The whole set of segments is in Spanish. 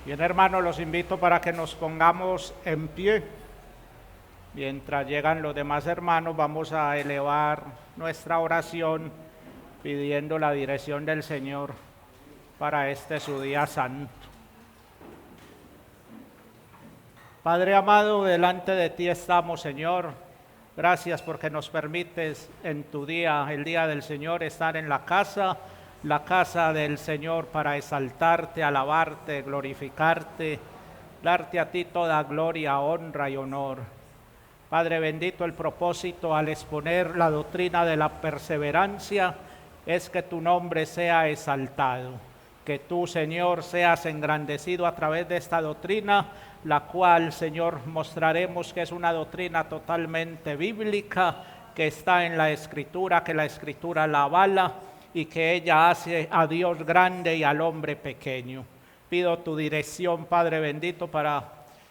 Bien, hermanos, los invito para que nos pongamos en pie. Mientras llegan los demás hermanos, vamos a elevar nuestra oración pidiendo la dirección del Señor para este su día santo. Padre amado, delante de ti estamos, Señor. Gracias porque nos permites en tu día, el día del Señor, estar en la casa del Señor para exaltarte, alabarte, glorificarte, darte a ti toda gloria, honra y honor. Padre bendito, el propósito al exponer la doctrina de la perseverancia es que tu nombre sea exaltado, que tú, Señor, seas engrandecido a través de esta doctrina, la cual, Señor, mostraremos que es una doctrina totalmente bíblica, que está en la Escritura, que la Escritura la avala y que ella hace a Dios grande y al hombre pequeño. Pido tu dirección, Padre bendito, para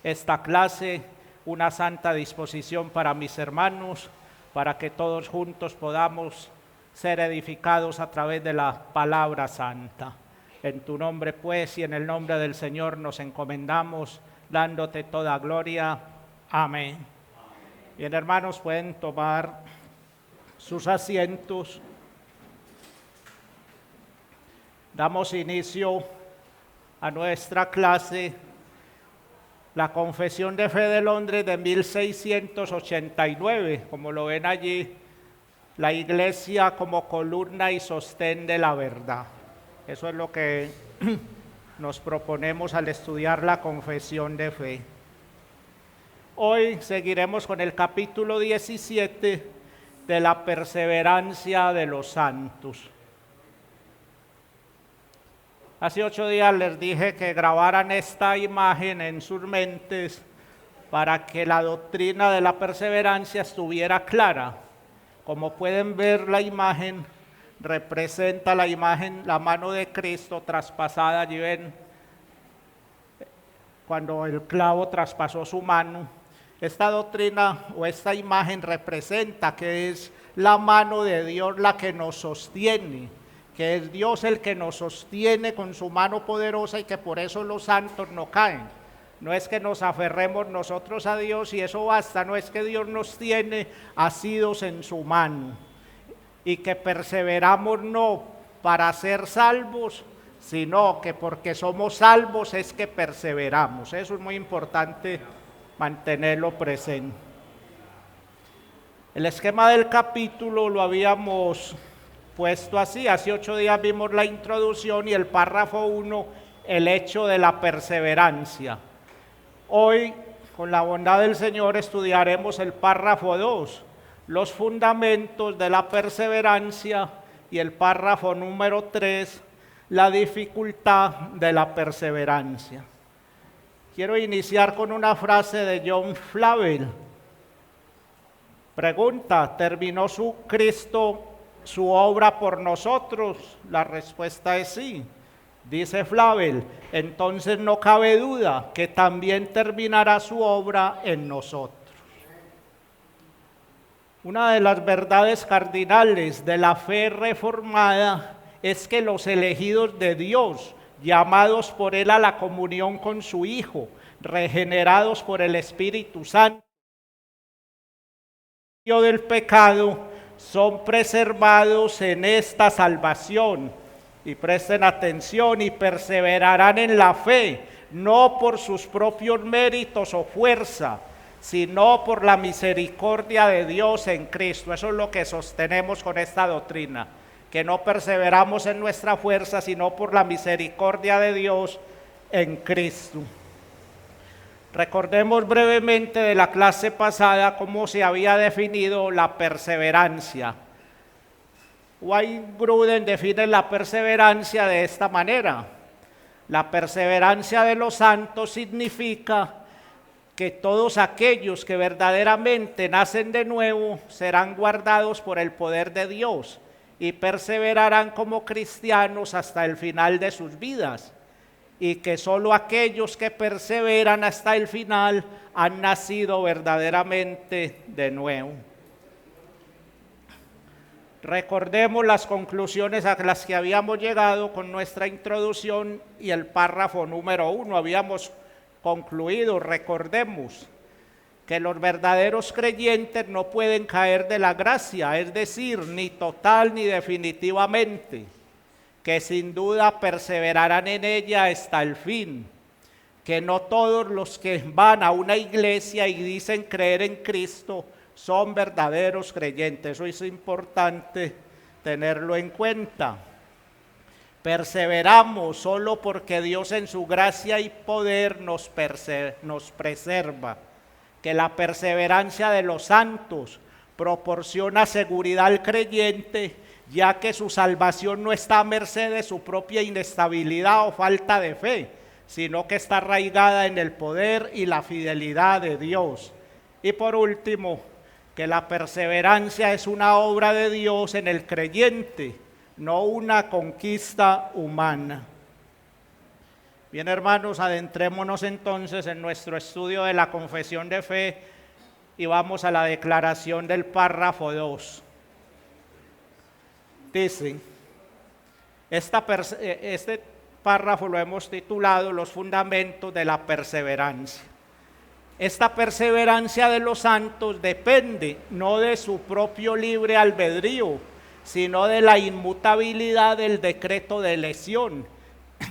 esta clase, una santa disposición para mis hermanos, para que todos juntos podamos ser edificados a través de la palabra santa. En tu nombre, pues, y en el nombre del Señor nos encomendamos, dándote toda gloria. Amén. Bien, hermanos, pueden tomar sus asientos. Damos inicio a nuestra clase, la Confesión de Fe de Londres de 1689, como lo ven allí, la Iglesia como columna y sostén de la verdad. Eso es lo que nos proponemos al estudiar la Confesión de Fe. Hoy seguiremos con el capítulo 17 de la perseverancia de los santos. Hace 8 días les dije que grabaran esta imagen en sus mentes para que la doctrina de la perseverancia estuviera clara. Como pueden ver, la imagen representa la mano de Cristo traspasada. Allí ven cuando el clavo traspasó su mano. Esta doctrina o esta imagen representa que es la mano de Dios la que nos sostiene, que es Dios el que nos sostiene con su mano poderosa y que por eso los santos no caen. No es que nos aferremos nosotros a Dios y eso basta, no es que Dios nos tiene asidos en su mano y que perseveramos no para ser salvos, sino que porque somos salvos es que perseveramos. Eso es muy importante mantenerlo presente. El esquema del capítulo lo habíamos puesto así. Hace 8 días vimos la introducción y el párrafo 1, el hecho de la perseverancia. Hoy, con la bondad del Señor, estudiaremos el párrafo 2, los fundamentos de la perseverancia, y el párrafo número 3, la dificultad de la perseverancia. Quiero iniciar con una frase de John Flavel. Pregunta: ¿terminó Cristo su obra por nosotros? La respuesta es sí. Dice Flavel: entonces no cabe duda que también terminará su obra en nosotros. Una de las verdades cardinales de la fe reformada es que los elegidos de Dios, llamados por Él a la comunión con su Hijo, regenerados por el Espíritu Santo del pecado, son preservados en esta salvación. Y presten atención, y perseverarán en la fe, no por sus propios méritos o fuerza, sino por la misericordia de Dios en Cristo. Eso es lo que sostenemos con esta doctrina, que no perseveramos en nuestra fuerza, sino por la misericordia de Dios en Cristo. Recordemos brevemente de la clase pasada cómo se había definido la perseverancia. Wayne Grudem define la perseverancia de esta manera: la perseverancia de los santos significa que todos aquellos que verdaderamente nacen de nuevo serán guardados por el poder de Dios y perseverarán como cristianos hasta el final de sus vidas, y que solo aquellos que perseveran hasta el final han nacido verdaderamente de nuevo. Recordemos las conclusiones a las que habíamos llegado con nuestra introducción y el párrafo número 1. Habíamos concluido, recordemos, que los verdaderos creyentes no pueden caer de la gracia, es decir, ni total ni definitivamente, que sin duda perseverarán en ella hasta el fin, que no todos los que van a una iglesia y dicen creer en Cristo son verdaderos creyentes. Eso es importante tenerlo en cuenta. Perseveramos solo porque Dios en su gracia y poder nos preserva, que la perseverancia de los santos proporciona seguridad al creyente, ya que su salvación no está a merced de su propia inestabilidad o falta de fe, sino que está arraigada en el poder y la fidelidad de Dios. Y por último, que la perseverancia es una obra de Dios en el creyente, no una conquista humana. Bien, hermanos, adentrémonos entonces en nuestro estudio de la confesión de fe y vamos a la declaración del párrafo 2. Dice, este párrafo lo hemos titulado Los fundamentos de la perseverancia. Esta perseverancia de los santos depende no de su propio libre albedrío, sino de la inmutabilidad del decreto de elección,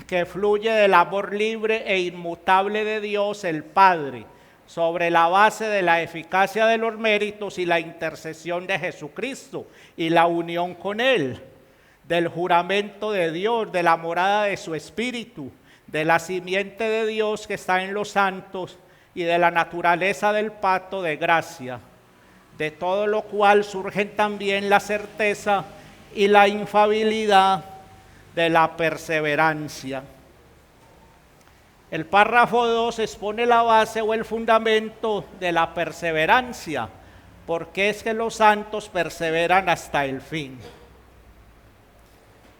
que fluye del amor libre e inmutable de Dios el Padre, sobre la base de la eficacia de los méritos y la intercesión de Jesucristo y la unión con Él, del juramento de Dios, de la morada de su Espíritu, de la simiente de Dios que está en los santos y de la naturaleza del pacto de gracia, de todo lo cual surgen también la certeza y la infalibilidad de la perseverancia. El párrafo 2 expone la base o el fundamento de la perseverancia, porque es que los santos perseveran hasta el fin.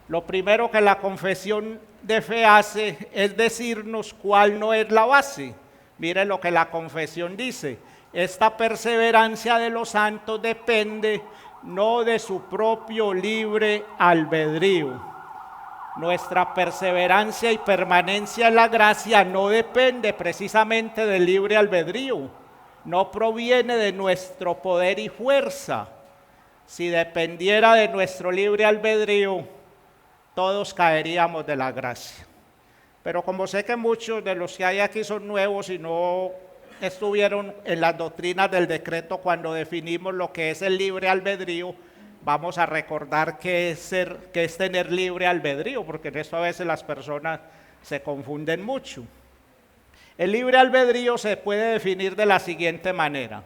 Lo primero que la confesión de fe hace es decirnos cuál no es la base. Mire lo que la confesión dice: esta perseverancia de los santos depende no de su propio libre albedrío. Nuestra perseverancia y permanencia en la gracia no depende precisamente del libre albedrío, no proviene de nuestro poder y fuerza. Si dependiera de nuestro libre albedrío, todos caeríamos de la gracia. Pero como sé que muchos de los que hay aquí son nuevos y no estuvieron en las doctrinas del decreto cuando definimos lo que es el libre albedrío, vamos a recordar qué es tener libre albedrío, porque en esto a veces las personas se confunden mucho. El libre albedrío se puede definir de la siguiente manera: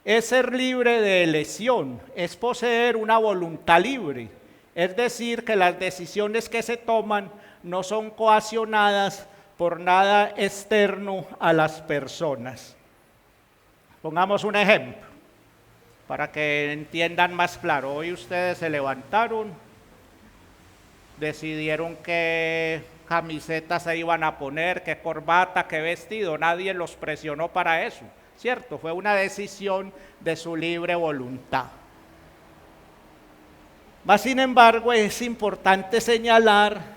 es ser libre de elección, es poseer una voluntad libre, es decir, que las decisiones que se toman no son coaccionadas por nada externo a las personas. Pongamos un ejemplo para que entiendan más claro. Hoy ustedes se levantaron, decidieron qué camiseta se iban a poner, qué corbata, qué vestido. Nadie los presionó para eso, ¿cierto? Fue una decisión de su libre voluntad. Mas, sin embargo, es importante señalar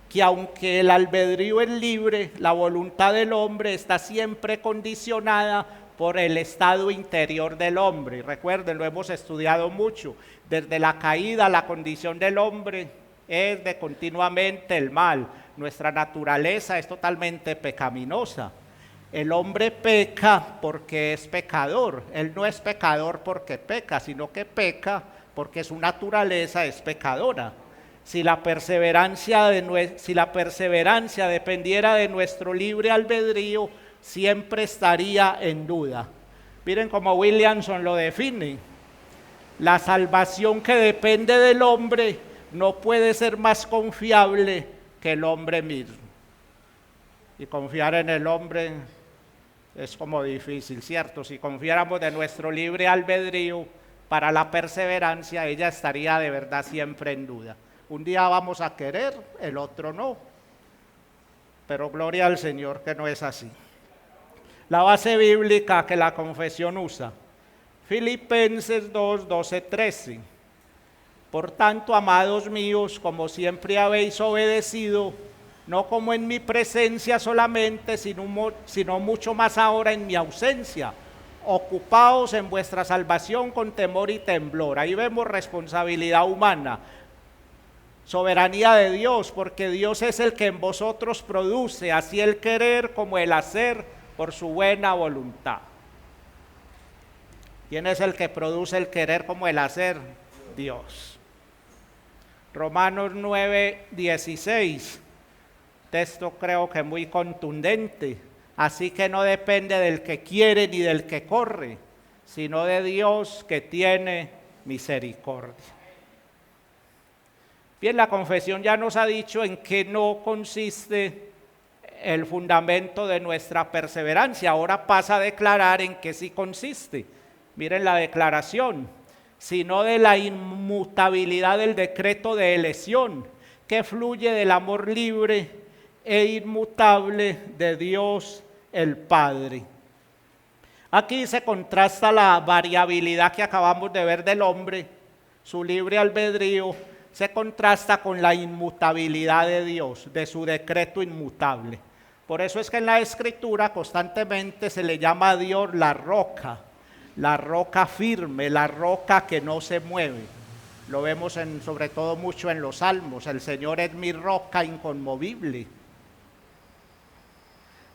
que aunque el albedrío es libre, la voluntad del hombre está siempre condicionada por el estado interior del hombre. Recuerden, lo hemos estudiado mucho. Desde la caída, la condición del hombre es de continuamente el mal. Nuestra naturaleza es totalmente pecaminosa. El hombre peca porque es pecador. Él no es pecador porque peca, sino que peca porque su naturaleza es pecadora. Si la perseverancia dependiera de nuestro libre albedrío, siempre estaría en duda. Miren cómo Williamson lo define: la salvación que depende del hombre no puede ser más confiable que el hombre mismo. Y confiar en el hombre es como difícil, ¿cierto? Si confiáramos de nuestro libre albedrío para la perseverancia, ella estaría de verdad siempre en duda. Un día vamos a querer, el otro no. Pero gloria al Señor que no es así. La base bíblica que la confesión usa: Filipenses 2, 12, 13. Por tanto, amados míos, como siempre habéis obedecido, no como en mi presencia solamente, sino mucho más ahora en mi ausencia, ocupaos en vuestra salvación con temor y temblor. Ahí vemos responsabilidad humana, soberanía de Dios, porque Dios es el que en vosotros produce así el querer como el hacer por su buena voluntad. ¿Quién es el que produce el querer como el hacer? Dios. Romanos 9:16, texto creo que muy contundente. Así que no depende del que quiere ni del que corre, sino de Dios que tiene misericordia. Bien, la confesión ya nos ha dicho en qué no consiste el fundamento de nuestra perseverancia. Ahora pasa a declarar en qué sí consiste. Miren la declaración: sino de la inmutabilidad del decreto de elección, que fluye del amor libre e inmutable de Dios el Padre. Aquí se contrasta la variabilidad que acabamos de ver del hombre, su libre albedrío, se contrasta con la inmutabilidad de Dios, de su decreto inmutable. Por eso es que en la Escritura constantemente se le llama a Dios la roca firme, la roca que no se mueve. Lo vemos sobre todo mucho en los Salmos: el Señor es mi roca inconmovible.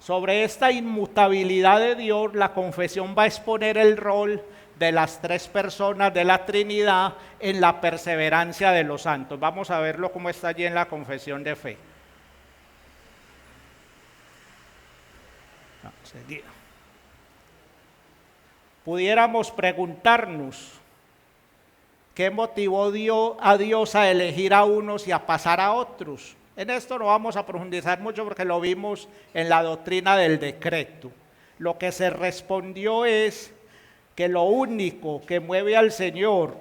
Sobre esta inmutabilidad de Dios, la confesión va a exponer el rol de las tres personas de la Trinidad en la perseverancia de los santos. Vamos a verlo como está allí en la confesión de fe. Seguida. Pudiéramos preguntarnos qué motivó a Dios a elegir a unos y a pasar a otros. En esto no vamos a profundizar mucho porque lo vimos en la doctrina del decreto. Lo que se respondió es que lo único que mueve al Señor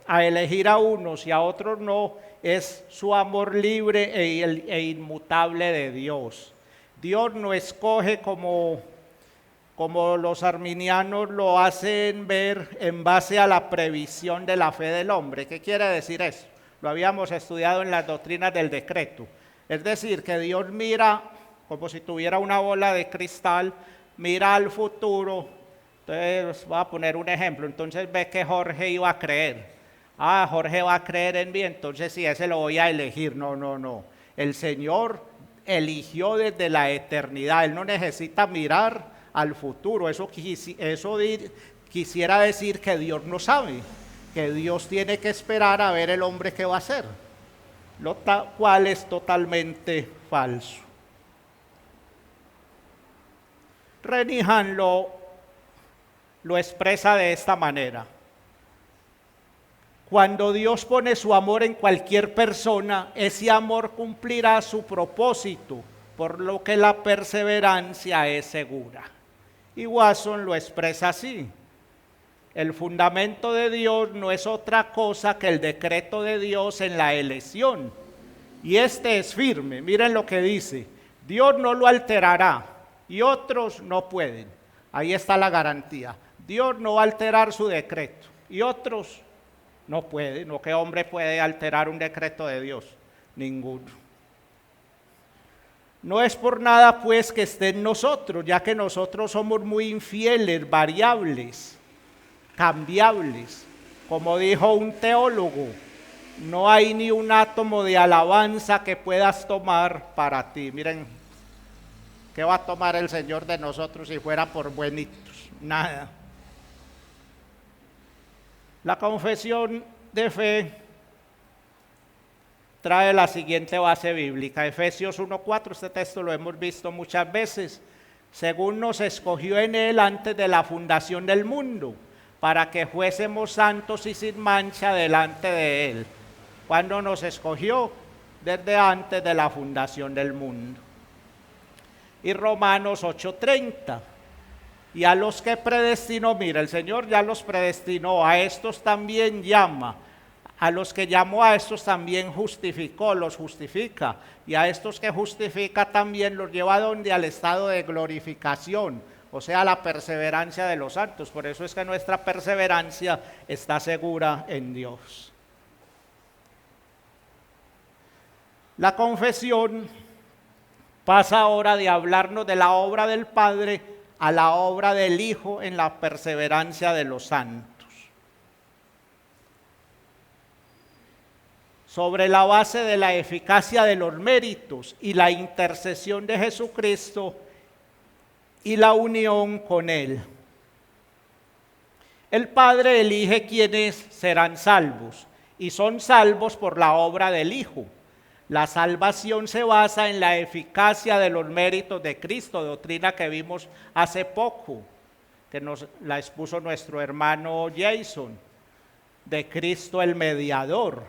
a elegir a unos y a otros no es su amor libre e inmutable de Dios. Dios no escoge como los arminianos lo hacen ver en base a la previsión de la fe del hombre. ¿Qué quiere decir eso? Lo habíamos estudiado en las doctrinas del decreto. Es decir, que Dios mira como si tuviera una bola de cristal, mira al futuro. Entonces, voy a poner un ejemplo. Entonces ve que Jorge iba a creer. Jorge va a creer en mí, entonces sí, ese lo voy a elegir. No. El Señor eligió desde la eternidad. Él no necesita mirar al futuro. Eso quisiera decir que Dios no sabe, que Dios tiene que esperar a ver el hombre que va a ser, lo cual es totalmente falso. Renihan lo expresa de esta manera: cuando Dios pone su amor en cualquier persona, ese amor cumplirá su propósito, por lo que la perseverancia es segura. Y Watson lo expresa así: el fundamento de Dios no es otra cosa que el decreto de Dios en la elección, y este es firme. Miren lo que dice: Dios no lo alterará y otros no pueden. Ahí está la garantía. Dios no va a alterar su decreto y otros no pueden. ¿No? ¿Qué hombre puede alterar un decreto de Dios? Ninguno. No es por nada pues que esté en nosotros, ya que nosotros somos muy infieles, variables, cambiables. Como dijo un teólogo, no hay ni un átomo de alabanza que puedas tomar para ti. Miren, ¿qué va a tomar el Señor de nosotros si fuera por buenitos? Nada. La confesión de fe trae la siguiente base bíblica: Efesios 1:4, este texto lo hemos visto muchas veces. Según nos escogió en él antes de la fundación del mundo, para que fuésemos santos y sin mancha delante de él. ¿Cuándo nos escogió? Desde antes de la fundación del mundo. Y Romanos 8:30, y a los que predestinó, mira, el Señor ya los predestinó, a estos también llama. A los que llamó, a estos también justificó, los justifica. Y a estos que justifica también los lleva a donde, al estado de glorificación, o sea, la perseverancia de los santos. Por eso es que nuestra perseverancia está segura en Dios. La confesión pasa ahora de hablarnos de la obra del Padre a la obra del Hijo en la perseverancia de los santos. Sobre la base de la eficacia de los méritos y la intercesión de Jesucristo y la unión con Él. El Padre elige quienes serán salvos y son salvos por la obra del Hijo. La salvación se basa en la eficacia de los méritos de Cristo, doctrina que vimos hace poco, que nos la expuso nuestro hermano Jason, de Cristo el mediador.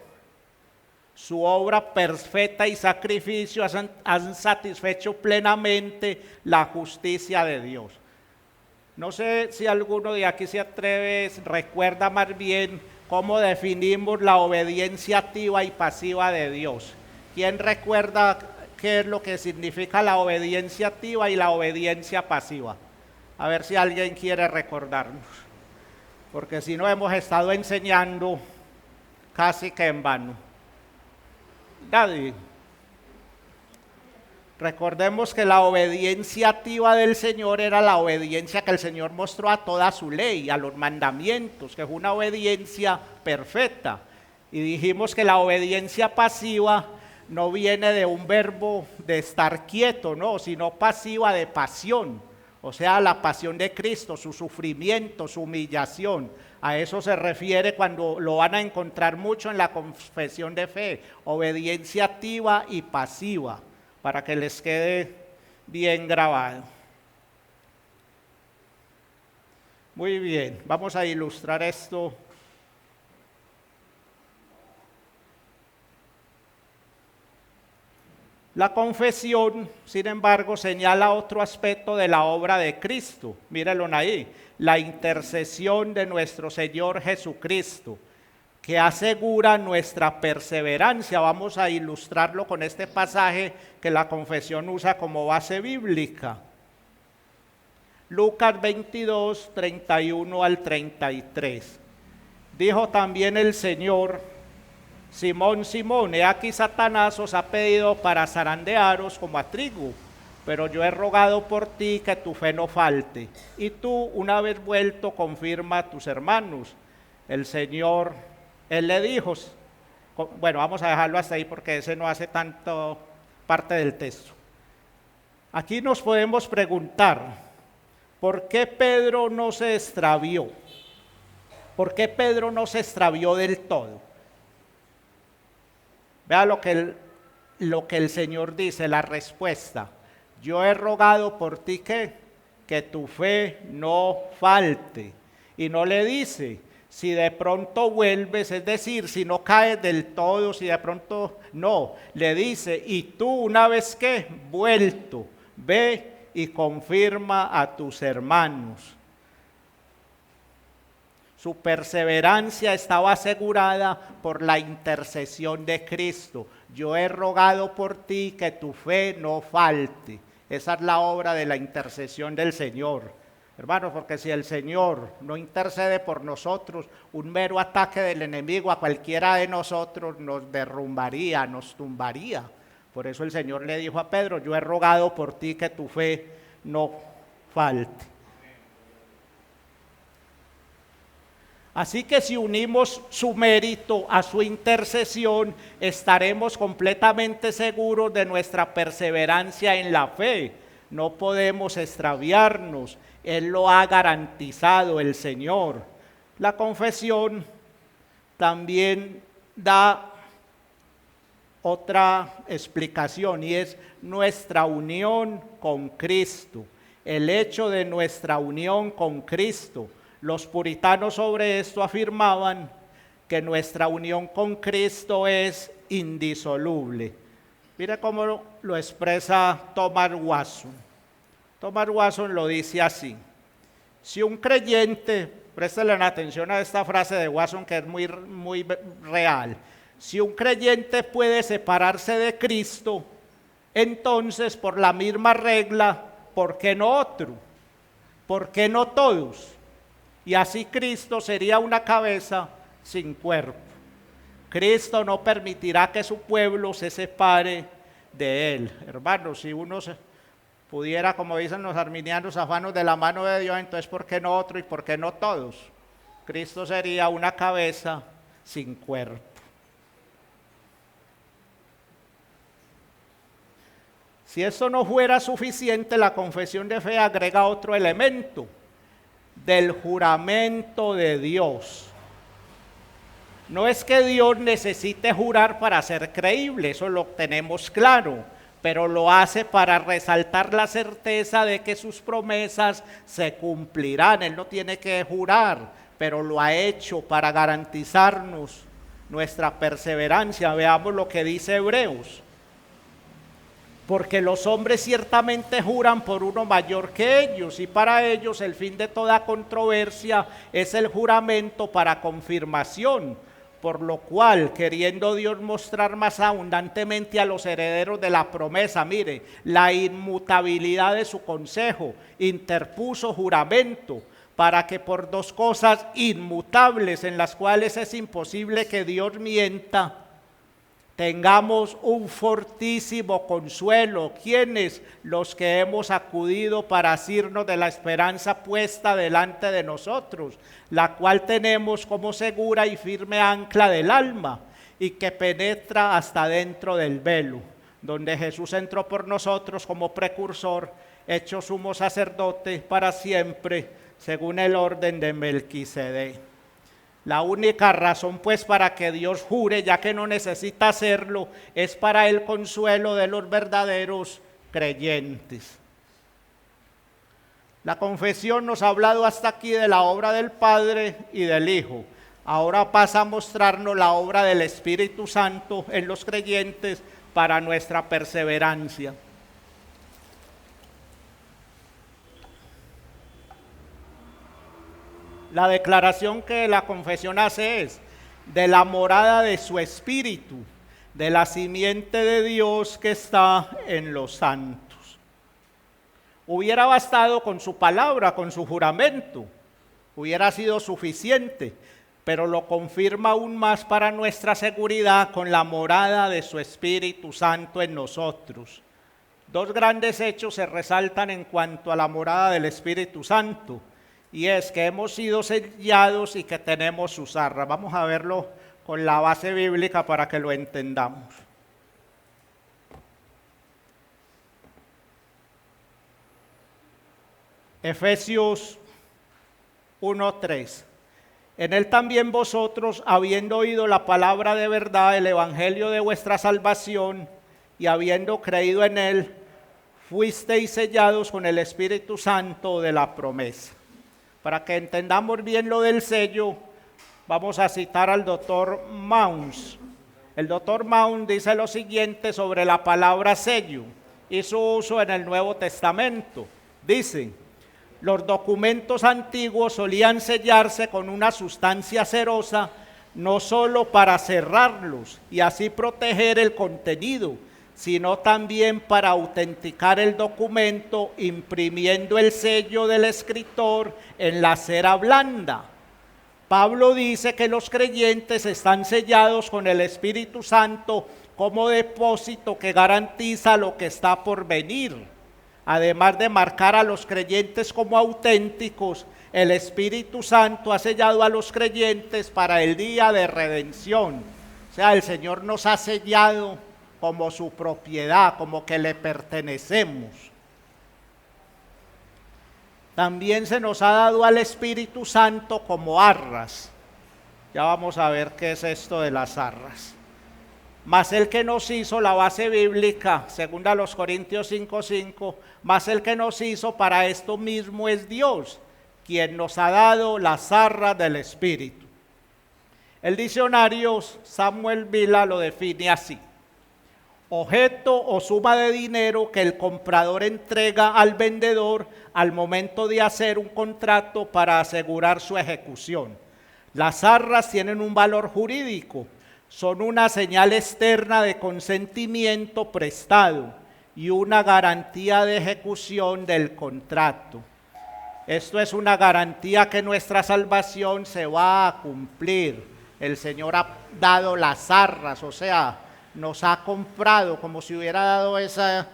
Su obra perfecta y sacrificio han satisfecho plenamente la justicia de Dios. No sé si alguno de aquí se atreve, recuerda más bien cómo definimos la obediencia activa y pasiva de Dios. ¿Quién recuerda qué es lo que significa la obediencia activa y la obediencia pasiva? A ver si alguien quiere recordarnos. Porque si no hemos estado enseñando casi que en vano. Nadie. Recordemos que la obediencia activa del Señor era la obediencia que el Señor mostró a toda su ley, a los mandamientos, que fue una obediencia perfecta. Y dijimos que la obediencia pasiva no viene de un verbo de estar quieto, no, sino pasiva de pasión. O sea, la pasión de Cristo, su sufrimiento, su humillación. A eso se refiere cuando lo van a encontrar mucho en la confesión de fe. Obediencia activa y pasiva, para que les quede bien grabado. Muy bien, vamos a ilustrar esto. La confesión, sin embargo, señala otro aspecto de la obra de Cristo. Mírenlo ahí, la intercesión de nuestro Señor Jesucristo, que asegura nuestra perseverancia. Vamos a ilustrarlo con este pasaje que la confesión usa como base bíblica. Lucas 22, 31 al 33. Dijo también el Señor: Simón, Simón, he aquí Satanás os ha pedido para zarandearos como a trigo, pero yo he rogado por ti que tu fe no falte, y tú, una vez vuelto, confirma a tus hermanos. El Señor, Él le dijo, bueno, vamos a dejarlo hasta ahí porque ese no hace tanto parte del texto. Aquí nos podemos preguntar, ¿por qué Pedro no se extravió? ¿Por qué Pedro no se extravió del todo? Vea lo que el Señor dice, la respuesta. Yo he rogado por ti que tu fe no falte. Y no le dice, si de pronto vuelves, es decir, si no caes del todo, si de pronto no. Le dice, y tú una vez que vuelto, ve y confirma a tus hermanos. Su perseverancia estaba asegurada por la intercesión de Cristo. Yo he rogado por ti que tu fe no falte. Esa es la obra de la intercesión del Señor. Hermanos, porque si el Señor no intercede por nosotros, un mero ataque del enemigo a cualquiera de nosotros nos derrumbaría, nos tumbaría. Por eso el Señor le dijo a Pedro, yo he rogado por ti que tu fe no falte. Así que si unimos su mérito a su intercesión, estaremos completamente seguros de nuestra perseverancia en la fe. No podemos extraviarnos, Él lo ha garantizado el Señor. La confesión también da otra explicación y es nuestra unión con Cristo. El hecho de nuestra unión con Cristo. Los puritanos sobre esto afirmaban que nuestra unión con Cristo es indisoluble. Mire cómo lo expresa Thomas Watson. Thomas Watson lo dice así. Si un creyente, préstenle atención a esta frase de Watson que es muy real. Si un creyente puede separarse de Cristo, entonces por la misma regla, ¿por qué no otro? ¿Por qué no todos? Y así Cristo sería una cabeza sin cuerpo. Cristo no permitirá que su pueblo se separe de Él. Hermanos, si uno pudiera, como dicen los arminianos, zafarnos de la mano de Dios, entonces ¿por qué no otro y por qué no todos? Cristo sería una cabeza sin cuerpo. Si esto no fuera suficiente, la confesión de fe agrega otro elemento, del juramento de Dios. No es que Dios necesite jurar para ser creíble, eso lo tenemos claro, pero lo hace para resaltar la certeza de que sus promesas se cumplirán. Él no tiene que jurar, pero lo ha hecho para garantizarnos nuestra perseverancia. Veamos lo que dice Hebreos. Porque los hombres ciertamente juran por uno mayor que ellos, y para ellos el fin de toda controversia es el juramento para confirmación, por lo cual, queriendo Dios mostrar más abundantemente a los herederos de la promesa, mire, la inmutabilidad de su consejo, interpuso juramento, para que por dos cosas inmutables en las cuales es imposible que Dios mienta, tengamos un fortísimo consuelo, quienes los que hemos acudido para asirnos de la esperanza puesta delante de nosotros, la cual tenemos como segura y firme ancla del alma, y que penetra hasta dentro del velo, donde Jesús entró por nosotros como precursor, hecho sumo sacerdote para siempre, según el orden de Melquisedec. La única razón pues para que Dios jure, ya que no necesita hacerlo, es para el consuelo de los verdaderos creyentes. La confesión nos ha hablado hasta aquí de la obra del Padre y del Hijo. Ahora pasa a mostrarnos la obra del Espíritu Santo en los creyentes para nuestra perseverancia. La declaración que la confesión hace es de la morada de su espíritu, de la simiente de Dios que está en los santos. Hubiera bastado con su palabra, con su juramento, hubiera sido suficiente, pero lo confirma aún más para nuestra seguridad con la morada de su Espíritu Santo en nosotros. Dos grandes hechos se resaltan en cuanto a la morada del Espíritu Santo. Y es que hemos sido sellados y que tenemos sus arras. Vamos a verlo con la base bíblica para que lo entendamos. Efesios 1:3. En él también vosotros, habiendo oído la palabra de verdad, el evangelio de vuestra salvación, y habiendo creído en él, fuisteis sellados con el Espíritu Santo de la promesa. Para que entendamos bien lo del sello, vamos a citar al doctor Mounce. El doctor Mounce dice lo siguiente sobre la palabra sello y su uso en el Nuevo Testamento. Dice, los documentos antiguos solían sellarse con una sustancia cerosa, no solo para cerrarlos y así proteger el contenido, sino también para autenticar el documento imprimiendo el sello del escritor en la cera blanda. Pablo dice que los creyentes están sellados con el Espíritu Santo como depósito que garantiza lo que está por venir. Además de marcar a los creyentes como auténticos, el Espíritu Santo ha sellado a los creyentes para el día de redención. O sea, el Señor nos ha sellado como su propiedad, como que le pertenecemos. También se nos ha dado al Espíritu Santo como arras. Ya vamos a ver qué es esto de las arras. Mas el que nos hizo, la base bíblica, según a los Corintios 5:5, mas el que nos hizo para esto mismo es Dios, quien nos ha dado las arras del Espíritu. El diccionario Samuel Vila lo define así: objeto o suma de dinero que el comprador entrega al vendedor al momento de hacer un contrato para asegurar su ejecución. Las arras tienen un valor jurídico, son una señal externa de consentimiento prestado y una garantía de ejecución del contrato. Esto es una garantía que nuestra salvación se va a cumplir, El Señor ha dado las arras, o sea, nos ha comprado como si hubiera dado esa.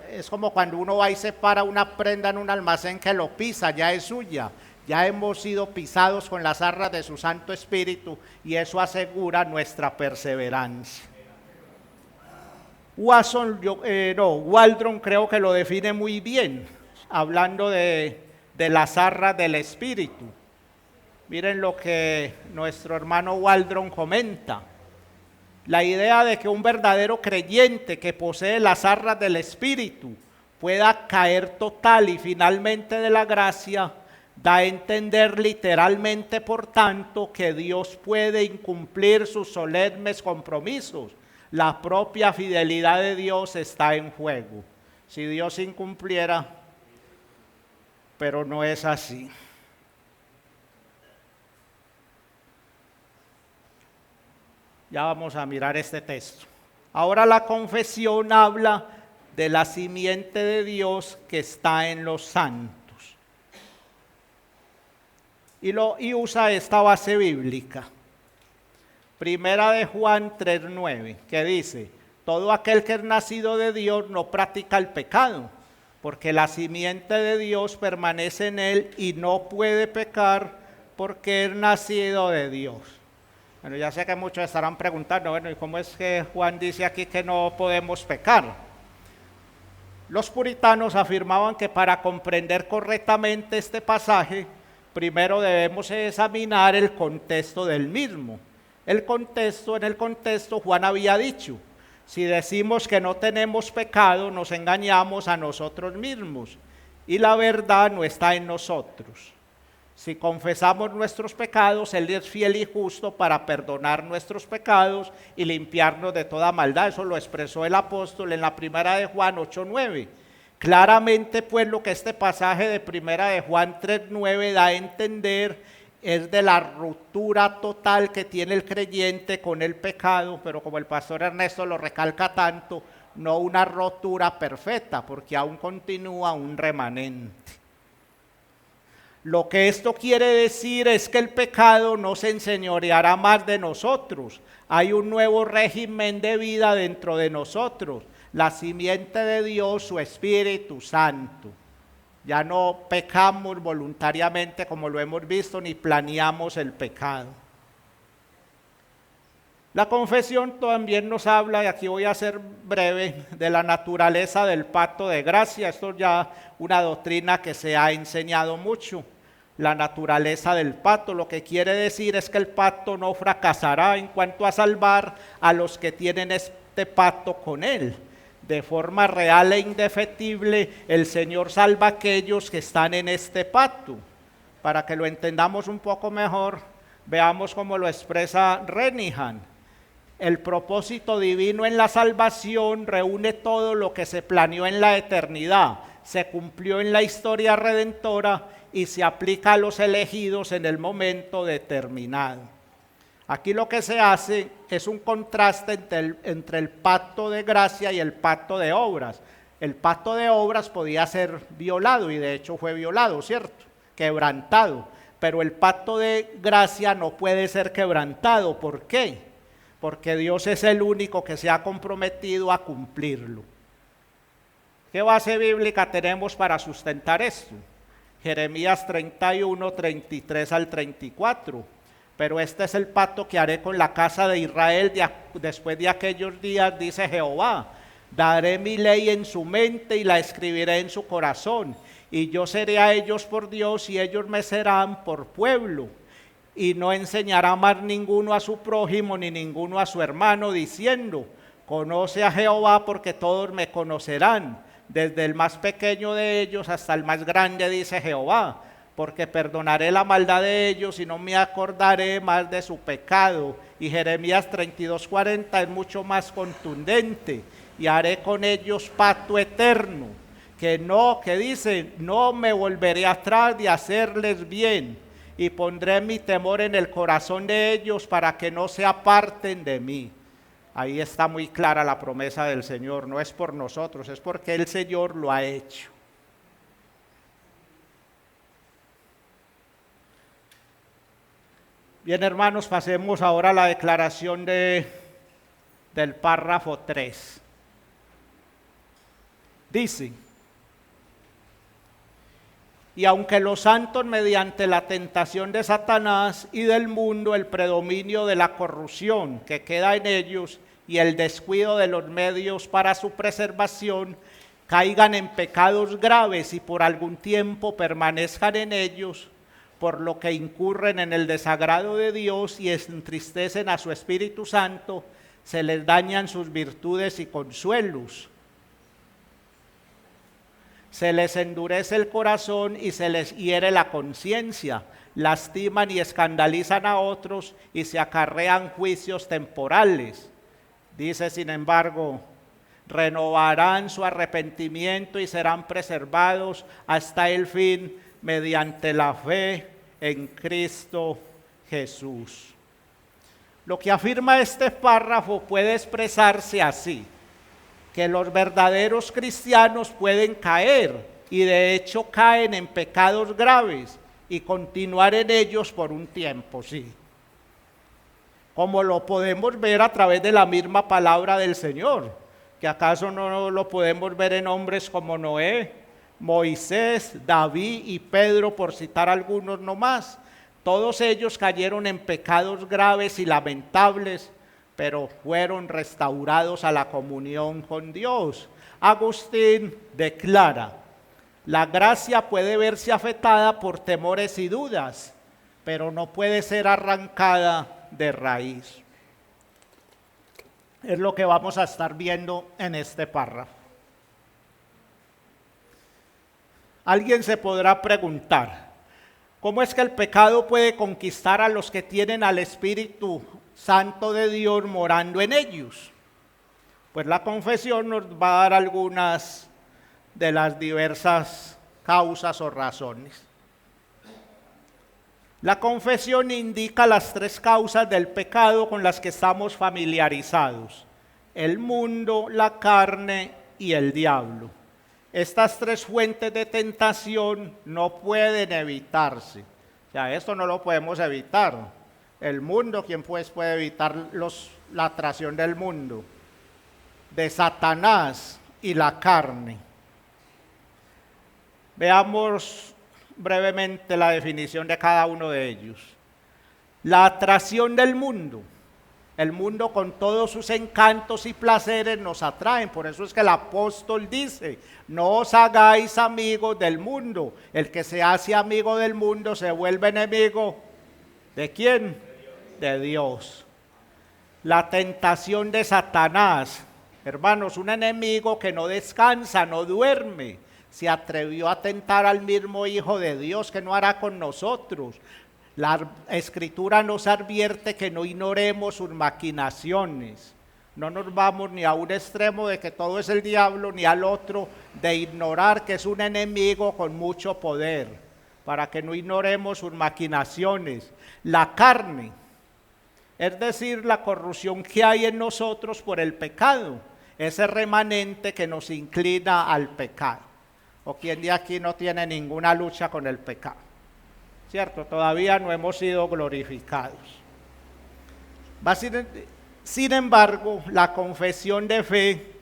Es como cuando uno va y se para una prenda en un almacén que lo pisa, ya es suya. Ya hemos sido pisados con las arras de su Santo Espíritu y eso asegura nuestra perseverancia. Waldron creo que lo define muy bien, hablando de las arras del Espíritu. Miren lo que nuestro hermano Waldron comenta. La idea de que un verdadero creyente que posee las arras del Espíritu pueda caer total y finalmente de la gracia, da a entender literalmente, por tanto, que Dios puede incumplir sus solemnes compromisos. La propia fidelidad de Dios está en juego. Si Dios incumpliera, pero no es así. Ya vamos a mirar este texto. Ahora la confesión habla de la simiente de Dios que está en los santos. Y usa esta base bíblica. Primera de Juan 3:9, que dice: todo aquel que es nacido de Dios no practica el pecado, porque la simiente de Dios permanece en él y no puede pecar porque es nacido de Dios. Bueno, ya sé que muchos estarán preguntando, bueno, ¿y cómo es que Juan dice aquí que no podemos pecar? Los puritanos afirmaban que para comprender correctamente este pasaje, primero debemos examinar el contexto del mismo. En el contexto Juan había dicho: si decimos que no tenemos pecado, nos engañamos a nosotros mismos y la verdad no está en nosotros. Si confesamos nuestros pecados, Él es fiel y justo para perdonar nuestros pecados y limpiarnos de toda maldad. Eso lo expresó el apóstol en la primera de Juan 8:9. Claramente, pues, lo que este pasaje de primera de Juan 3:9 da a entender es de la ruptura total que tiene el creyente con el pecado, pero como el pastor Ernesto lo recalca tanto, no una rotura perfecta, porque aún continúa un remanente. Lo que esto quiere decir es que el pecado no se enseñoreará más de nosotros. Hay un nuevo régimen de vida dentro de nosotros, la simiente de Dios, su Espíritu Santo. Ya no pecamos voluntariamente como lo hemos visto, ni planeamos el pecado. La confesión también nos habla, y aquí voy a ser breve, de la naturaleza del pacto de gracia. Esto es ya una doctrina que se ha enseñado mucho. La naturaleza del pacto, lo que quiere decir es que el pacto no fracasará en cuanto a salvar a los que tienen este pacto con Él. De forma real e indefectible, el Señor salva a aquellos que están en este pacto. Para que lo entendamos un poco mejor, veamos cómo lo expresa Renihan. El propósito divino en la salvación reúne todo lo que se planeó en la eternidad, se cumplió en la historia redentora y se aplica a los elegidos en el momento determinado. Aquí lo que se hace es un contraste entre el pacto de gracia y el pacto de obras. El pacto de obras podía ser violado y de hecho fue violado, ¿cierto? Quebrantado. Pero el pacto de gracia no puede ser quebrantado. ¿Por qué? Porque Dios es el único que se ha comprometido a cumplirlo. ¿Qué base bíblica tenemos para sustentar esto? Jeremías 31, 33 al 34. Pero este es el pacto que haré con la casa de Israel después de aquellos días, dice Jehová. Daré mi ley en su mente y la escribiré en su corazón. Y yo seré a ellos por Dios y ellos me serán por pueblo. Y no enseñará más ninguno a su prójimo ni ninguno a su hermano, diciendo: conoce a Jehová, porque todos me conocerán, desde el más pequeño de ellos hasta el más grande, dice Jehová, porque perdonaré la maldad de ellos y no me acordaré más de su pecado. Y Jeremías 32:40 es mucho más contundente: y haré con ellos pacto eterno, que dice: no me volveré atrás de hacerles bien, y pondré mi temor en el corazón de ellos para que no se aparten de mí. Ahí está muy clara la promesa del Señor, no es por nosotros, es porque el Señor lo ha hecho. Bien, hermanos, pasemos ahora a la declaración del párrafo 3. Dice: y aunque los santos, mediante la tentación de Satanás y del mundo, el predominio de la corrupción que queda en ellos y el descuido de los medios para su preservación, caigan en pecados graves y por algún tiempo permanezcan en ellos, por lo que incurren en el desagrado de Dios y entristecen a su Espíritu Santo, se les dañan sus virtudes y consuelos. Se les endurece el corazón y se les hiere la conciencia, lastiman y escandalizan a otros y se acarrean juicios temporales. Dice, sin embargo, renovarán su arrepentimiento y serán preservados hasta el fin mediante la fe en Cristo Jesús. Lo que afirma este párrafo puede expresarse así: que los verdaderos cristianos pueden caer y de hecho caen en pecados graves y continuar en ellos por un tiempo, sí. Como lo podemos ver a través de la misma palabra del Señor, que acaso no lo podemos ver en hombres como Noé, Moisés, David y Pedro, por citar algunos nomás. Todos ellos cayeron en pecados graves y lamentables, pero fueron restaurados a la comunión con Dios. Agustín declara: la gracia puede verse afectada por temores y dudas, pero no puede ser arrancada de raíz. Es lo que vamos a estar viendo en este párrafo. Alguien se podrá preguntar: ¿cómo es que el pecado puede conquistar a los que tienen al Espíritu Santo de Dios morando en ellos? Pues la confesión nos va a dar algunas de las diversas causas o razones. La confesión indica las tres causas del pecado con las que estamos familiarizados: el mundo, la carne y el diablo. Estas tres fuentes de tentación no pueden evitarse. O sea, esto no lo podemos evitar. El mundo, ¿quién pues puede evitar la atracción del mundo? De Satanás y la carne. Veamos brevemente la definición de cada uno de ellos. La atracción del mundo. El mundo con todos sus encantos y placeres nos atraen. Por eso es que el apóstol dice: no os hagáis amigos del mundo. El que se hace amigo del mundo se vuelve enemigo. ¿De quién? De Dios. La tentación de Satanás. Hermanos, un enemigo que no descansa, no duerme. Se atrevió a tentar al mismo Hijo de Dios. ¿Qué no hará con nosotros? La Escritura nos advierte que no ignoremos sus maquinaciones. No nos vamos ni a un extremo de que todo es el diablo, ni al otro de ignorar que es un enemigo con mucho poder, para que no ignoremos sus maquinaciones. La carne, es decir, la corrupción que hay en nosotros por el pecado, ese remanente que nos inclina al pecado. ¿O quién de aquí no tiene ninguna lucha con el pecado? ¿Cierto? Todavía no hemos sido glorificados. Sin embargo, la confesión de fe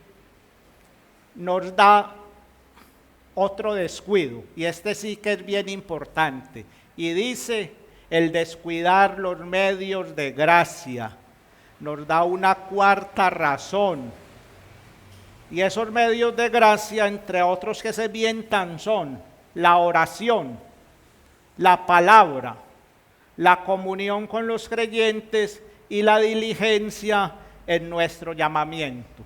nos da otro descuido, y este sí que es bien importante, y dice: el descuidar los medios de gracia. Nos da una cuarta razón, y esos medios de gracia, entre otros que se vientan, son la oración, la palabra, la comunión con los creyentes y la diligencia en nuestro llamamiento.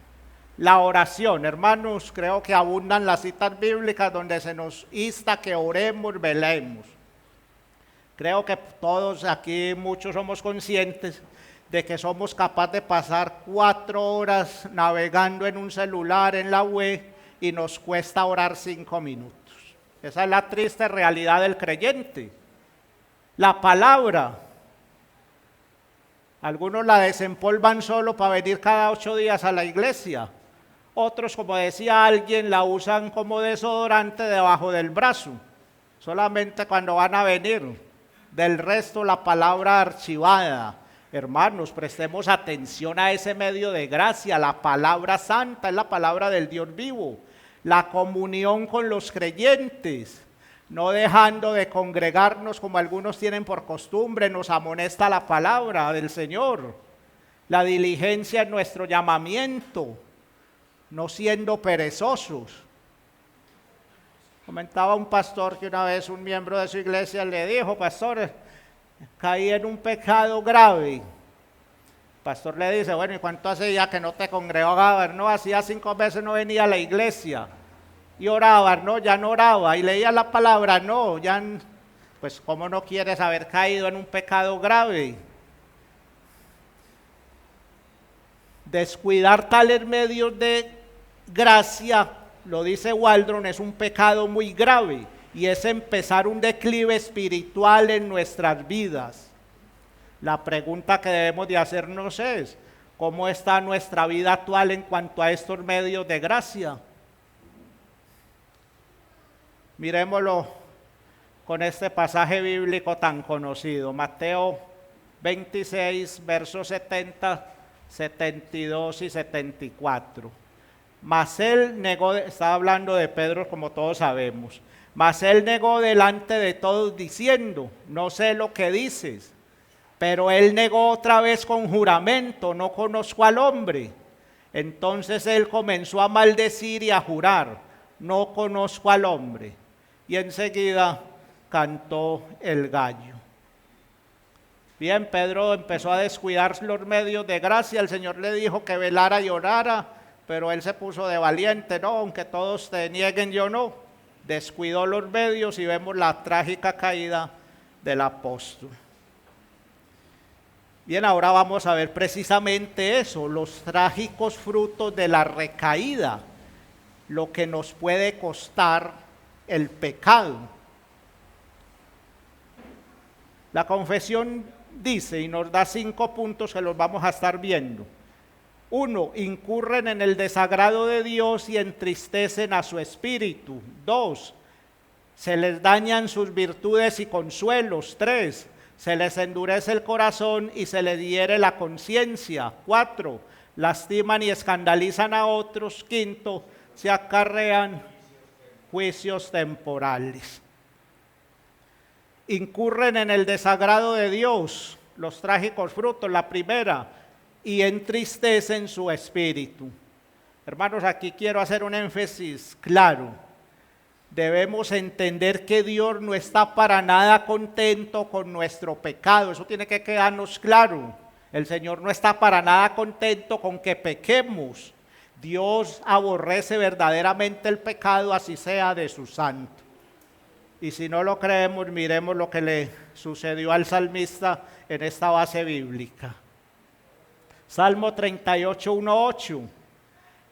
La oración, hermanos, creo que abundan las citas bíblicas donde se nos insta que oremos, velemos. Creo que todos aquí, muchos somos conscientes de que somos capaces de pasar 4 horas navegando en un celular, en la web, y nos cuesta orar 5 minutos. Esa es la triste realidad del creyente. La palabra, algunos la desempolvan solo para venir cada 8 días a la iglesia. Otros, como decía alguien, la usan como desodorante debajo del brazo, solamente cuando van a venir. Del resto la palabra archivada. Hermanos, prestemos atención a ese medio de gracia. La palabra santa es la palabra del Dios vivo. La comunión con los creyentes. No dejando de congregarnos como algunos tienen por costumbre, nos amonesta la palabra del Señor. La diligencia en nuestro llamamiento, no siendo perezosos. Comentaba un pastor que una vez un miembro de su iglesia le dijo: pastor, caí en un pecado grave. El pastor le dice: bueno, ¿y cuánto hace ya que no te congregabas? No, hacía 5 meses no venía a la iglesia. Y oraba, no, ya no oraba. Y leía la palabra, no, ya, pues ¿cómo no quieres haber caído en un pecado grave? Descuidar tales medios de gracia, lo dice Waldron, es un pecado muy grave y es empezar un declive espiritual en nuestras vidas. La pregunta que debemos de hacernos es: ¿cómo está nuestra vida actual en cuanto a estos medios de gracia? Mirémoslo con este pasaje bíblico tan conocido, Mateo 26, versos 70, 72 y 74. Mas él negó, estaba hablando de Pedro como todos sabemos, mas él negó delante de todos diciendo: no sé lo que dices. Pero él negó otra vez con juramento: no conozco al hombre. Entonces él comenzó a maldecir y a jurar: no conozco al hombre. Y enseguida cantó el gallo. Bien, Pedro empezó a descuidar los medios de gracia. El Señor le dijo que velara y orara, pero él se puso de valiente: no, aunque todos te nieguen, yo no. Descuidó los medios y vemos la trágica caída del apóstol. Bien, ahora vamos a ver precisamente eso, los trágicos frutos de la recaída, lo que nos puede costar el pecado. La confesión dice y nos da 5 puntos que los vamos a estar viendo. 1. Incurren en el desagrado de Dios y entristecen a su espíritu. 2. Se les dañan sus virtudes y consuelos. 3. Se les endurece el corazón y se les hiere la conciencia. 4. Lastiman y escandalizan a otros. 5. Se acarrean juicios temporales. Incurren en el desagrado de Dios, los trágicos frutos. La primera, y entristecen su espíritu. Hermanos, aquí quiero hacer un énfasis claro. Debemos entender que Dios no está para nada contento con nuestro pecado. Eso tiene que quedarnos claro. El Señor no está para nada contento con que pequemos. Dios aborrece verdaderamente el pecado, así sea de su santo. Y si no lo creemos, miremos lo que le sucedió al salmista en esta base bíblica. Salmo 38, 1, 8.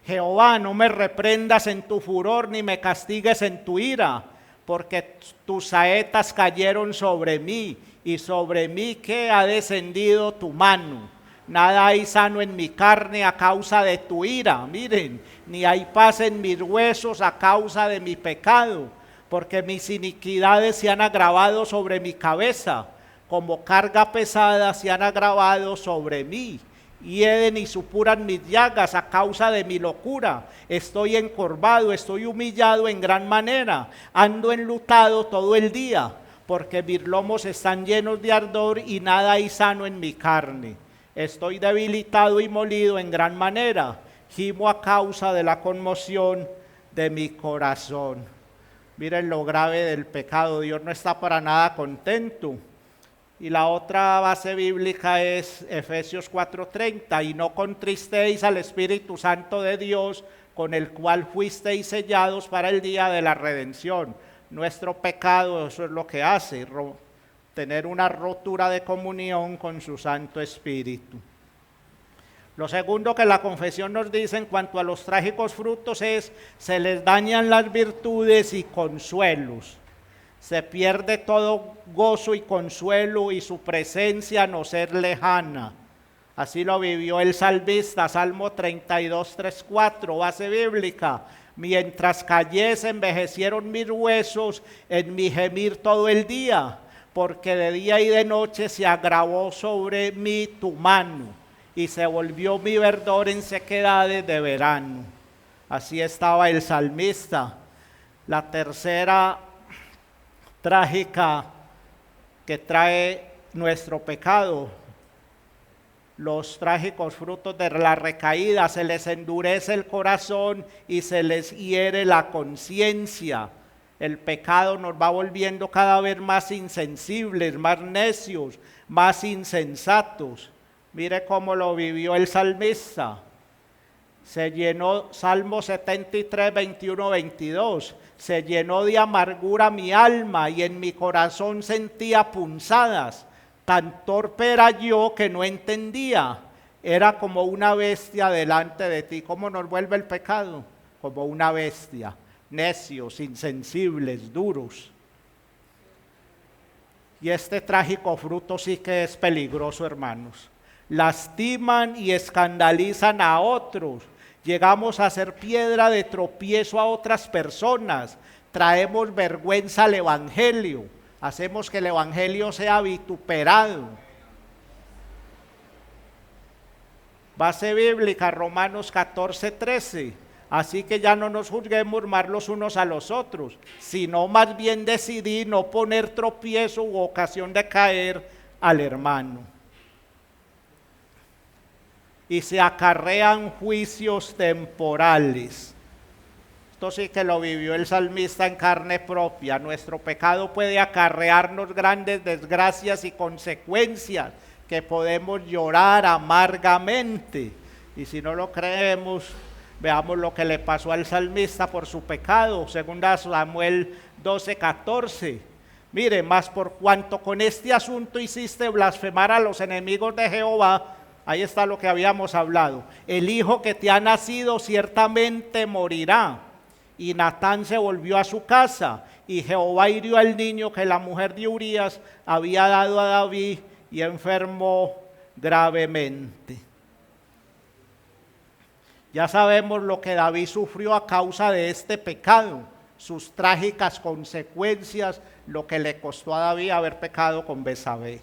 Jehová, no me reprendas en tu furor, ni me castigues en tu ira, porque tus saetas cayeron sobre mí, y sobre mí que ha descendido tu mano. Nada hay sano en mi carne a causa de tu ira, miren, ni hay paz en mis huesos a causa de mi pecado, porque mis iniquidades se han agravado sobre mi cabeza, como carga pesada se han agravado sobre mí. Hieden y supuran mis llagas a causa de mi locura. Estoy encorvado, estoy humillado en gran manera, ando enlutado todo el día, porque mis lomos están llenos de ardor y nada hay sano en mi carne. Estoy debilitado y molido en gran manera, gimo a causa de la conmoción de mi corazón. Miren lo grave del pecado, Dios no está para nada contento. Y la otra base bíblica es Efesios 4:30, y no contristéis al Espíritu Santo de Dios, con el cual fuisteis sellados para el día de la redención. Nuestro pecado, eso es lo que hace, tener una rotura de comunión con su Santo Espíritu. Lo segundo que la confesión nos dice en cuanto a los trágicos frutos es: se les dañan las virtudes y consuelos. Se pierde todo gozo y consuelo y su presencia no ser lejana. Así lo vivió el salmista, Salmo 32, 3, 4, base bíblica. Mientras callé se envejecieron mis huesos en mi gemir todo el día, porque de día y de noche se agravó sobre mí tu mano, y se volvió mi verdor en sequedades de verano. Así estaba el salmista. La tercera trágica que trae nuestro pecado, los trágicos frutos de la recaída: se les endurece el corazón y se les hiere la conciencia. El pecado nos va volviendo cada vez más insensibles, más necios, más insensatos. Mire cómo lo vivió el salmista. Se llenó, Salmo 73, 21, 22. Se llenó de amargura mi alma y en mi corazón sentía punzadas. Tan torpe era yo que no entendía. Era como una bestia delante de ti. ¿Cómo nos vuelve el pecado? Como una bestia. Necios, insensibles, duros. Y este trágico fruto sí que es peligroso, hermanos. Lastiman y escandalizan a otros. Llegamos a ser piedra de tropiezo a otras personas. Traemos vergüenza al evangelio. Hacemos que el evangelio sea vituperado. Base bíblica, Romanos 14, 13. Así que ya no nos juzguemos más los unos a los otros, sino más bien decidí no poner tropiezo u ocasión de caer al hermano. Y se acarrean juicios temporales. Esto sí que lo vivió el salmista en carne propia. Nuestro pecado puede acarrearnos grandes desgracias y consecuencias que podemos llorar amargamente. Y si no lo creemos, veamos lo que le pasó al salmista por su pecado. Segunda Samuel 12, 14. Mire, mas por cuanto con este asunto hiciste blasfemar a los enemigos de Jehová, ahí está lo que habíamos hablado. El hijo que te ha nacido ciertamente morirá. Y Natán se volvió a su casa, y Jehová hirió al niño que la mujer de Urías había dado a David, y enfermó gravemente. Ya sabemos lo que David sufrió a causa de este pecado, sus trágicas consecuencias, lo que le costó a David haber pecado con Betsabé.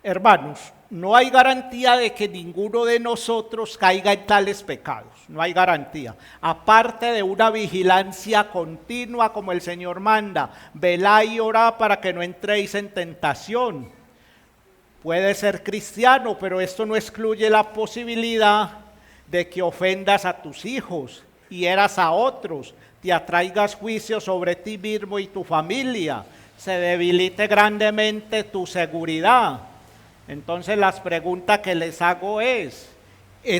Hermanos, no hay garantía de que ninguno de nosotros caiga en tales pecados, no hay garantía. Aparte de una vigilancia continua como el Señor manda, velad y orad para que no entréis en tentación. Puede ser cristiano, pero esto no excluye la posibilidad de que ofendas a tus hijos, hieras a otros, te atraigas juicio sobre ti mismo y tu familia, se debilite grandemente tu seguridad. Entonces las preguntas que les hago ¿es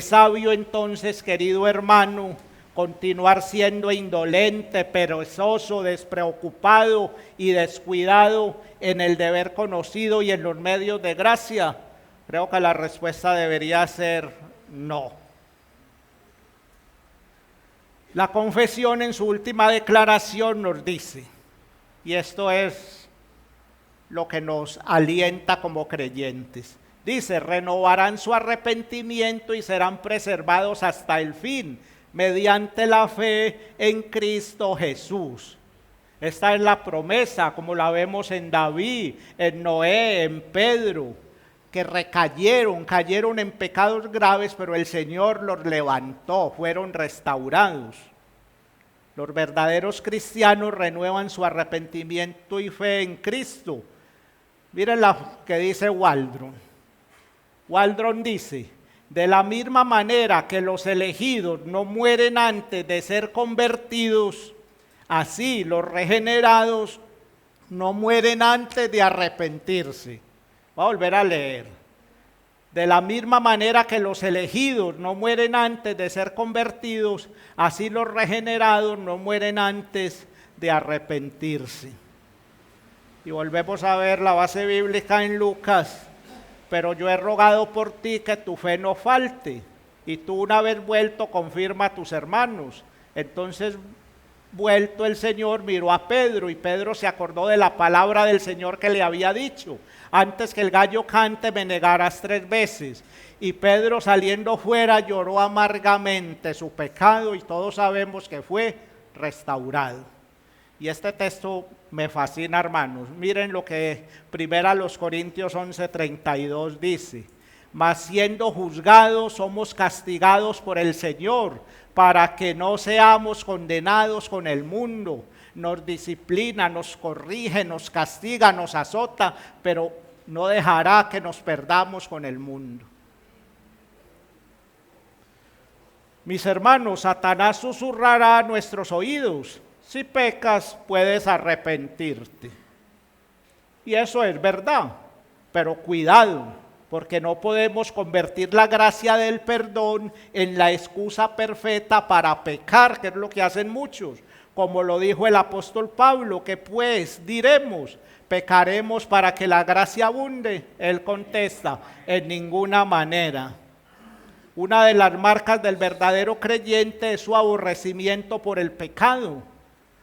sabio entonces, querido hermano, continuar siendo indolente, perezoso, despreocupado y descuidado en el deber conocido y en los medios de gracia? Creo que la respuesta debería ser no. La confesión en su última declaración nos dice, y esto es lo que nos alienta como creyentes. Dice, renovarán su arrepentimiento y serán preservados hasta el fin, mediante la fe en Cristo Jesús. Esta es la promesa, como la vemos en David, en Noé, en Pedro, que cayeron en pecados graves, pero el Señor los levantó, fueron restaurados. Los verdaderos cristianos renuevan su arrepentimiento y fe en Cristo. Miren lo que dice Waldron. Waldron dice, de la misma manera que los elegidos no mueren antes de ser convertidos, así los regenerados no mueren antes de arrepentirse. Voy a volver a leer. De la misma manera que los elegidos no mueren antes de ser convertidos, así los regenerados no mueren antes de arrepentirse. Y volvemos a ver la base bíblica en Lucas. Pero yo he rogado por ti que tu fe no falte, y tú una vez vuelto confirma a tus hermanos. Entonces vuelto el Señor, miró a Pedro y Pedro se acordó de la palabra del Señor que le había dicho: antes que el gallo cante me negarás 3 veces. Y Pedro, saliendo fuera, lloró amargamente su pecado, y todos sabemos que fue restaurado. Y este texto me fascina, hermanos. Miren lo que 1 Corintios 11:32 dice: mas siendo juzgados somos castigados por el Señor, para que no seamos condenados con el mundo. Nos disciplina, nos corrige, nos castiga, nos azota, pero no dejará que nos perdamos con el mundo. Mis hermanos, Satanás susurrará a nuestros oídos: si pecas, puedes arrepentirte. Y eso es verdad, pero cuidado, porque no podemos convertir la gracia del perdón en la excusa perfecta para pecar, que es lo que hacen muchos. Como lo dijo el apóstol Pablo: que pues diremos, pecaremos para que la gracia abunde. Él contesta: en ninguna manera. Una de las marcas del verdadero creyente es su aborrecimiento por el pecado.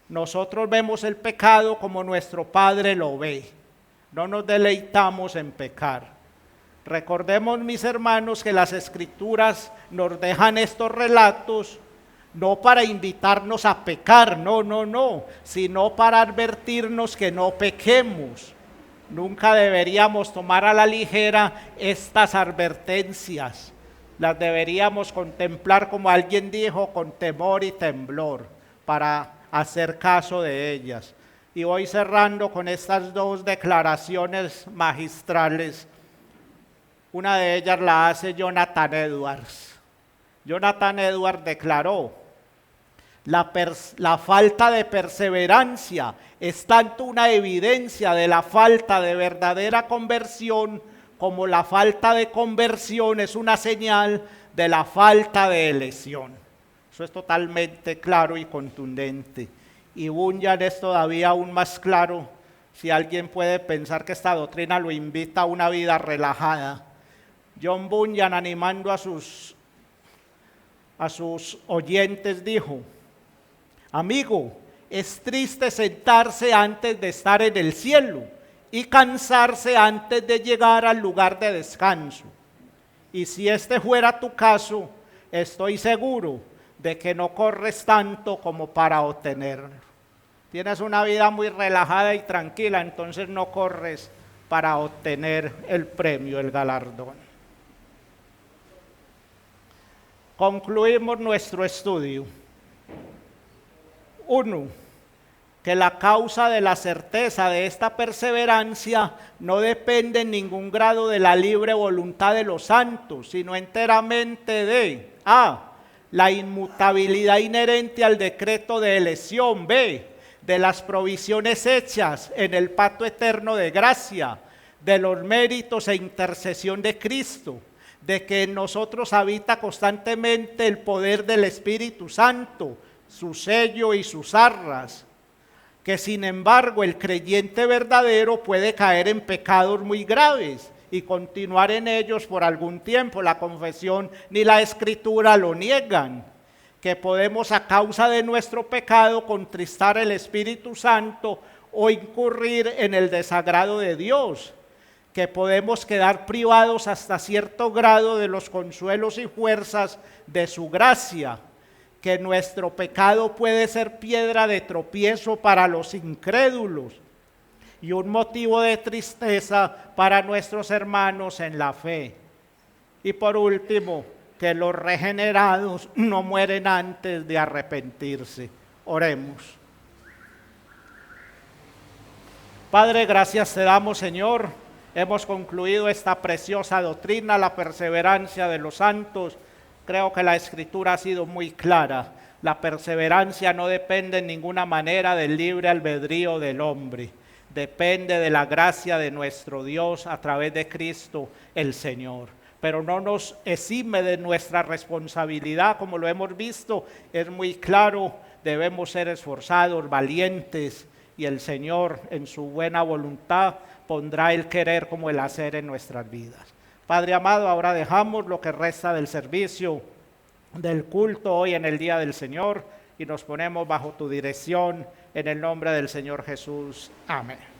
Nosotros vemos el pecado como nuestro Padre lo ve. No nos deleitamos en pecar. Recordemos, mis hermanos, que las Escrituras nos dejan estos relatos no para invitarnos a pecar, no, sino para advertirnos que no pequemos. Nunca deberíamos tomar a la ligera estas advertencias. Las deberíamos contemplar, como alguien dijo, con temor y temblor, para hacer caso de ellas. Y voy cerrando con estas 2 declaraciones magistrales. Una de ellas la hace Jonathan Edwards. Jonathan Edwards declaró: la falta de perseverancia es tanto una evidencia de la falta de verdadera conversión, como la falta de conversión es una señal de la falta de elección. Eso es totalmente claro y contundente. Y Bunyan es todavía aún más claro, si alguien puede pensar que esta doctrina lo invita a una vida relajada. John Bunyan, animando a sus oyentes, dijo: amigo, es triste sentarse antes de estar en el cielo y cansarse antes de llegar al lugar de descanso. Y si este fuera tu caso, estoy seguro de que no corres tanto como para obtenerlo. Tienes una vida muy relajada y tranquila, entonces no corres para obtener el premio, el galardón. Concluimos nuestro estudio. 1. Que la causa de la certeza de esta perseverancia no depende en ningún grado de la libre voluntad de los santos, sino enteramente de A. La inmutabilidad inherente al decreto de elección. B. De las provisiones hechas en el pacto eterno de gracia, de los méritos e intercesión de Cristo, de que en nosotros habita constantemente el poder del Espíritu Santo, su sello y sus arras. Que sin embargo el creyente verdadero puede caer en pecados muy graves y continuar en ellos por algún tiempo. La confesión ni la Escritura lo niegan. Que podemos, a causa de nuestro pecado, contristar el Espíritu Santo o incurrir en el desagrado de Dios. Que podemos quedar privados hasta cierto grado de los consuelos y fuerzas de su gracia. Que nuestro pecado puede ser piedra de tropiezo para los incrédulos y un motivo de tristeza para nuestros hermanos en la fe. Y por último, que los regenerados no mueren antes de arrepentirse. Oremos. Padre, gracias te damos, Señor. Hemos concluido esta preciosa doctrina, la perseverancia de los santos. Creo que la Escritura ha sido muy clara. La perseverancia no depende en ninguna manera del libre albedrío del hombre. Depende de la gracia de nuestro Dios a través de Cristo el Señor. Pero no nos exime de nuestra responsabilidad, como lo hemos visto. Es muy claro, debemos ser esforzados, valientes, y el Señor en su buena voluntad pondrá el querer como el hacer en nuestras vidas. Padre amado, ahora dejamos lo que resta del servicio, del culto hoy en el día del Señor y nos ponemos bajo tu dirección en el nombre del Señor Jesús. Amén.